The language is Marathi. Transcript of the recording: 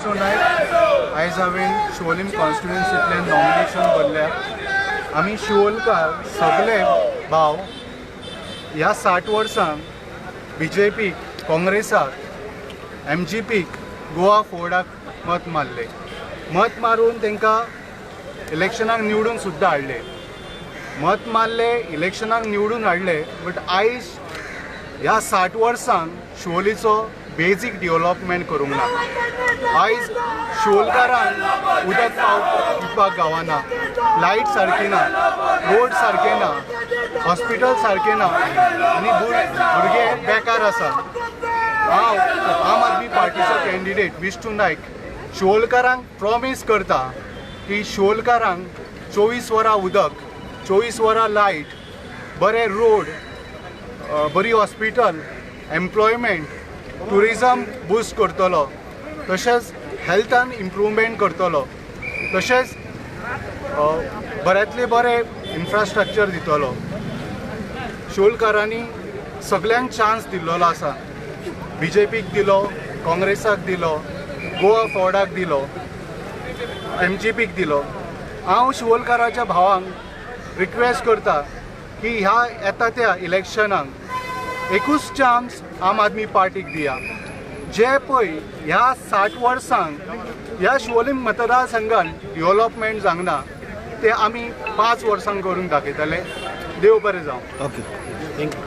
विष्णू नायक. आयज हांवें शिवोलीम कॉन्स्टिट्युएन्सींतल्यान नॉमिनेशन भरल्या. आमी शिवोलकार सगळे भाव ह्या 60 वर्सांक BJPक, काँग्रेसाक, MGPक, गोवा फोर्डाक मत मारले. मत मारून तांकां इलेक्शनाक निवडून सुद्दां हाडले. मत मारले, इलेक्शनाक निवडून हाडले. बट आयज ह्या 60 वर्सांक शिवोलीचो बेजीक डेव्हलपमेंट करूंक ना. आयज शिवोलकारांक उदक पिवपाक गावना, लायट सारकी ना, रोड सारके ना, हॉस्पिटल सारके ना आनी भुरगे बेकार आसा. हांव आम आदमी पार्टीचो कॅन्डिडेट विष्णू नायक शिवोलकारांक प्रॉमीस करता की शिवोलकारांक 24 वरां उदक, 24 वरां लायट, बरे रोड, बरी हॉस्पिटल, एम्प्लॉयमेंट, टुरिजम बूस्ट करतलो, तशेंच हेल्थान इम्प्रूवमेंट करतलो, तशेंच बऱ्यांतले बरे इन्फ्रास्ट्रक्चर दितलो. शिवोलकारांनी सगळ्यांक चान्स दिल्लो आसा. BJPक दिलो, काँग्रेसाक दिलो, गोवा फोर्डाक दिलो, MGPक दिलो. हांव शिवोलकाराच्या भावांक रिक्वेस्ट करता की ह्या येता त्या इलेक्शनाक एकूच चान्स आम आदमी पार्टीक दिया. जे पळय ह्या 60 वर्सांक ह्या शिवोलीम मतदारसंघान डेव्हलपमेंट जावंक ते आमी 5 वर्सांक करून दाखयतले. देव बरें जावं. Okay, thank you.